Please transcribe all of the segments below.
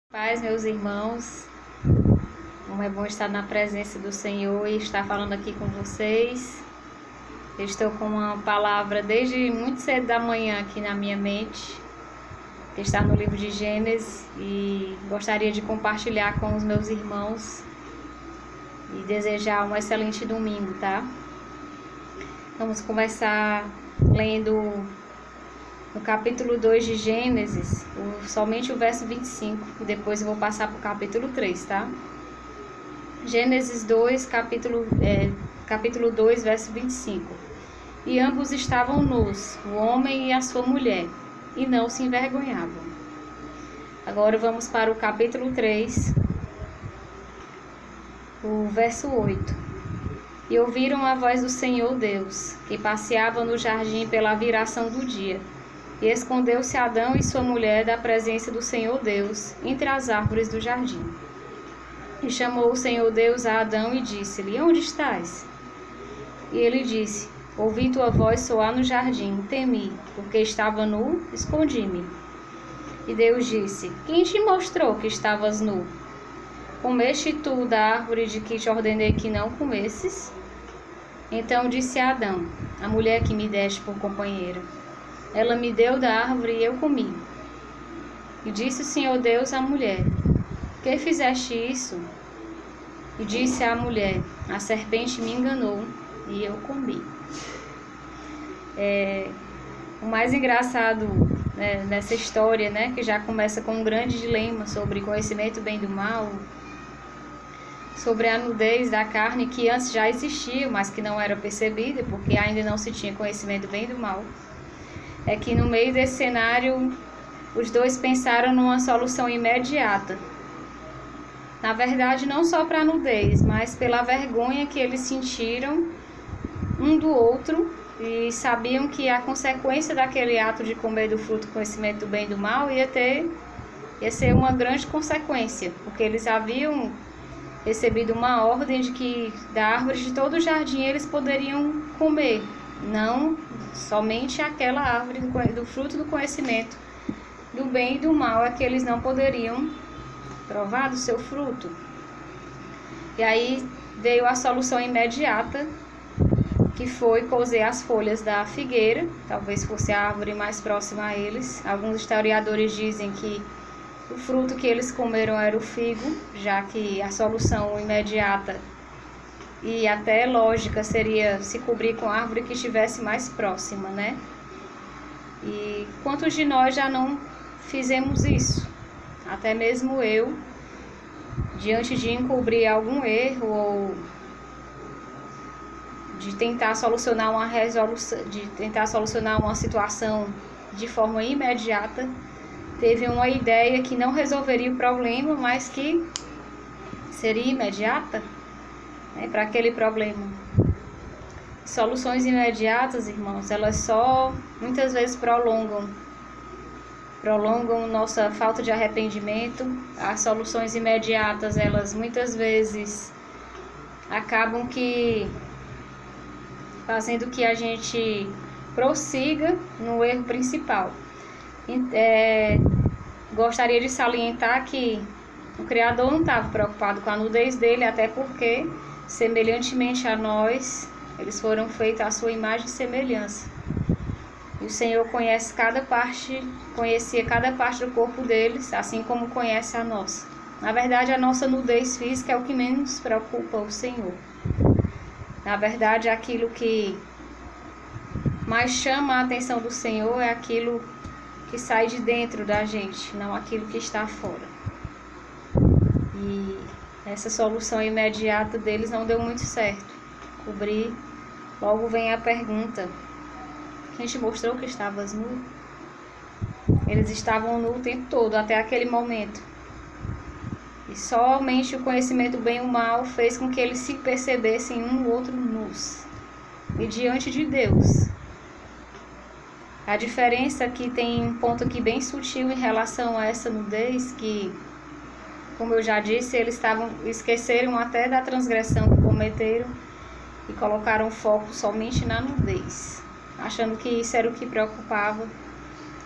Paz, meus irmãos, como é bom estar na presença do Senhor e estar falando aqui com vocês. Eu estou com uma palavra desde muito cedo da manhã aqui na minha mente, que está no livro de Gênesis, e gostaria de compartilhar com os meus irmãos e desejar um excelente domingo, tá? Vamos começar lendo no capítulo 2 de Gênesis, somente o verso 25, e depois eu vou passar para o capítulo 3, tá? Gênesis 2, capítulo 2, verso 25. E ambos estavam nus, o homem e a sua mulher, e não se envergonhavam. Agora vamos para o capítulo 3, o verso 8. E ouviram a voz do Senhor Deus, que passeava no jardim pela viração do dia. E escondeu-se Adão e sua mulher da presença do Senhor Deus, entre as árvores do jardim. E chamou o Senhor Deus a Adão e disse-lhe: Onde estás? E ele disse: Ouvi tua voz soar no jardim, temi, porque estava nu, escondi-me. E Deus disse: Quem te mostrou que estavas nu? Comeste tu da árvore de que te ordenei que não comesses? Então disse a Adão: A mulher que me deste por companheira, ela me deu da árvore e eu comi. E disse o Senhor Deus à mulher: Que fizeste isso? E disse à mulher: A serpente me enganou e eu comi. O mais engraçado, né, nessa história, né, que já começa com um grande dilema sobre conhecimento do bem e do mal, sobre a nudez da carne que antes já existia, mas que não era percebida, porque ainda não se tinha conhecimento do bem e do mal. É que no meio desse cenário, os dois pensaram numa solução imediata. Na verdade, não só para a nudez, mas pela vergonha que eles sentiram um do outro e sabiam que a consequência daquele ato de comer do fruto do conhecimento do bem e do mal ia ser uma grande consequência, porque eles haviam recebido uma ordem de que da árvore de todo o jardim eles poderiam comer, não somente aquela árvore do fruto do conhecimento do bem e do mal é que eles não poderiam provar do seu fruto. E aí veio a solução imediata, que foi cozer as folhas da figueira, talvez fosse a árvore mais próxima a eles. Alguns historiadores dizem que o fruto que eles comeram era o figo, já que a solução imediata e até lógica seria se cobrir com a árvore que estivesse mais próxima, né? E quantos de nós já não fizemos isso? Até mesmo eu, diante de encobrir algum erro ou de tentar solucionar uma situação de forma imediata, teve uma ideia que não resolveria o problema, mas que seria imediata, né, para aquele problema. Soluções imediatas, irmãos, elas só muitas vezes prolongam nossa falta de arrependimento. As soluções imediatas, elas muitas vezes acabam fazendo que a gente prossiga no erro principal. Gostaria de salientar que o Criador não estava preocupado com a nudez dele, até porque, semelhantemente a nós, eles foram feitos à sua imagem e semelhança. E o Senhor conhecia cada parte do corpo deles, assim como conhece a nossa. Na verdade, a nossa nudez física é o que menos preocupa o Senhor. Na verdade, aquilo que mais chama a atenção do Senhor é aquilo que sai de dentro da gente, não aquilo que está fora. E essa solução imediata deles não deu muito certo. Cobrir, logo vem a pergunta: quem te mostrou que estavas nu? Eles estavam nu o tempo todo, até aquele momento. E somente o conhecimento do bem e o mal fez com que eles se percebessem um ou outro nus. E diante de Deus. A diferença aqui tem um ponto aqui bem sutil em relação a essa nudez, que, como eu já disse, eles esqueceram até da transgressão que cometeram e colocaram foco somente na nudez, achando que isso era o que preocupava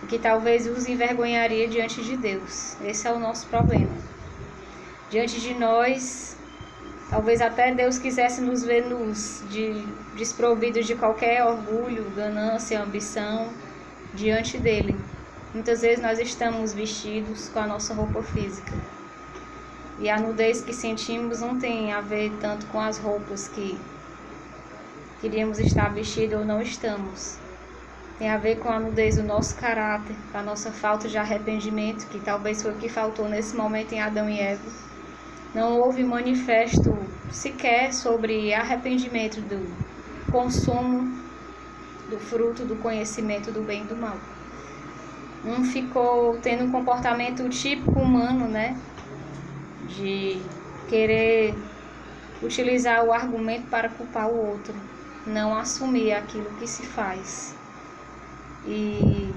e que talvez os envergonharia diante de Deus. Esse é o nosso problema. Diante de nós, talvez até Deus quisesse nos ver nus, desprovidos de qualquer orgulho, ganância, ambição, diante dele. Muitas vezes nós estamos vestidos com a nossa roupa física. E a nudez que sentimos não tem a ver tanto com as roupas que queríamos estar vestidos ou não estamos. Tem a ver com a nudez do nosso caráter, com a nossa falta de arrependimento, que talvez foi o que faltou nesse momento em Adão e Eva. Não houve manifesto sequer sobre arrependimento do consumo do fruto do conhecimento do bem e do mal. Um ficou tendo um comportamento típico humano, né? De querer utilizar o argumento para culpar o outro, não assumir aquilo que se faz. E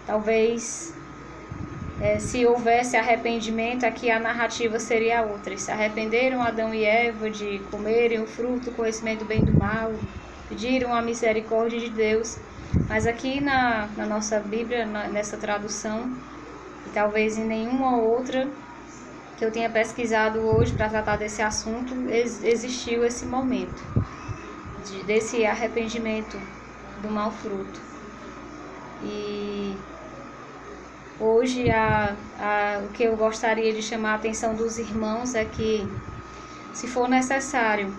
talvez se houvesse arrependimento, aqui a narrativa seria outra. Se arrependeram Adão e Eva de comerem o fruto do conhecimento do bem e do mal, pediram a misericórdia de Deus. Mas aqui na nossa Bíblia, nessa tradução, e talvez em nenhuma outra que eu tenha pesquisado hoje para tratar desse assunto, existiu esse momento desse arrependimento do mau fruto. E hoje o que eu gostaria de chamar a atenção dos irmãos é que, se for necessário,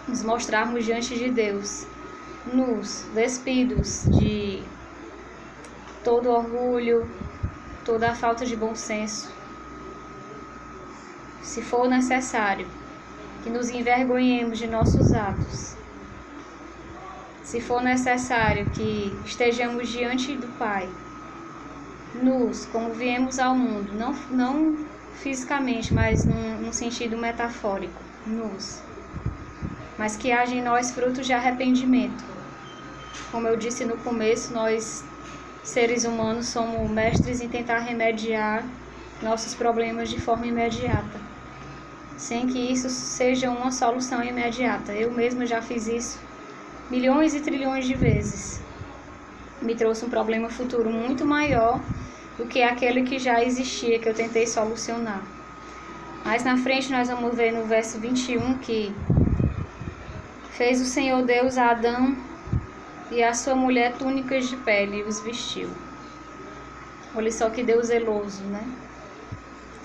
nos mostrarmos diante de Deus, nos despidos de todo orgulho, toda a falta de bom senso. Se for necessário, que nos envergonhemos de nossos atos. Se for necessário, que estejamos diante do Pai, nus, como viemos ao mundo, não fisicamente, mas num sentido metafórico, nus. Mas que haja em nós frutos de arrependimento. Como eu disse no começo, nós, seres humanos, somos mestres em tentar remediar nossos problemas de forma imediata, sem que isso seja uma solução imediata. Eu mesma já fiz isso milhões e trilhões de vezes. Me trouxe um problema futuro muito maior do que aquele que já existia, que eu tentei solucionar. Mais na frente nós vamos ver no verso 21 que fez o Senhor Deus a Adão e a sua mulher túnicas de pele e os vestiu. Olha só que Deus zeloso, né?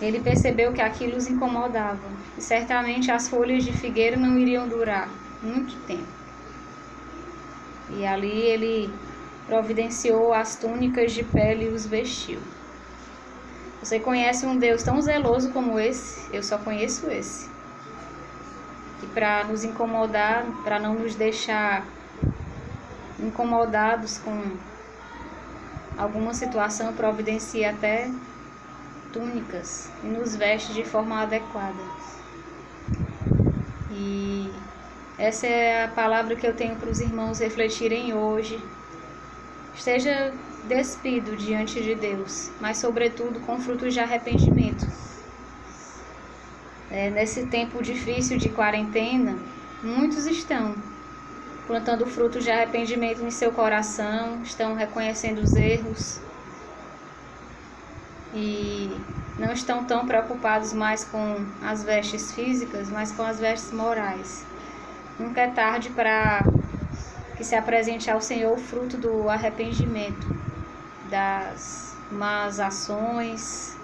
Ele percebeu que aquilo os incomodava. E certamente as folhas de figueira não iriam durar muito tempo. E ali ele providenciou as túnicas de pele e os vestiu. Você conhece um Deus tão zeloso como esse? Eu só conheço esse. E para nos incomodar, para não nos deixar incomodados com alguma situação, providencia até túnicas e nos veste de forma adequada. E essa é a palavra que eu tenho para os irmãos refletirem hoje. Esteja despido diante de Deus, mas sobretudo com frutos de arrependimento. Nesse tempo difícil de quarentena, muitos estão plantando frutos de arrependimento em seu coração, estão reconhecendo os erros e não estão tão preocupados mais com as vestes físicas, mas com as vestes morais. Nunca é tarde para que se apresente ao Senhor o fruto do arrependimento, das más ações.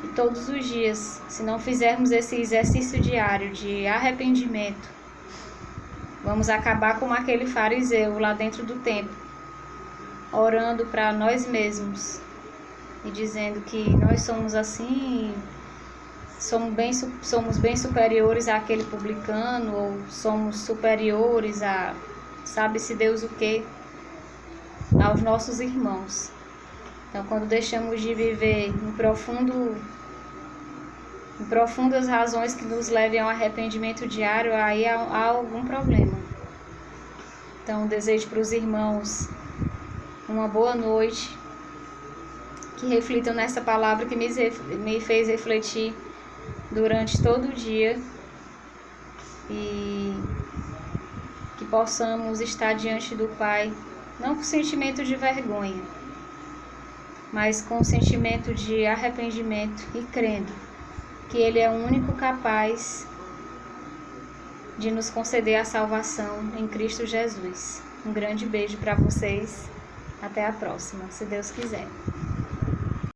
E todos os dias, se não fizermos esse exercício diário de arrependimento, vamos acabar como aquele fariseu lá dentro do templo, orando para nós mesmos e dizendo que nós somos assim, somos bem superiores àquele publicano, ou somos superiores a sabe-se Deus o que, aos nossos irmãos. Então, quando deixamos de viver em profundas razões que nos levem ao arrependimento diário, aí há algum problema. Então, desejo para os irmãos uma boa noite, que reflitam nessa palavra que me fez refletir durante todo o dia, e que possamos estar diante do Pai, não com sentimento de vergonha, mas com sentimento de arrependimento e crendo que Ele é o único capaz de nos conceder a salvação em Cristo Jesus. Um grande beijo para vocês. Até a próxima, se Deus quiser.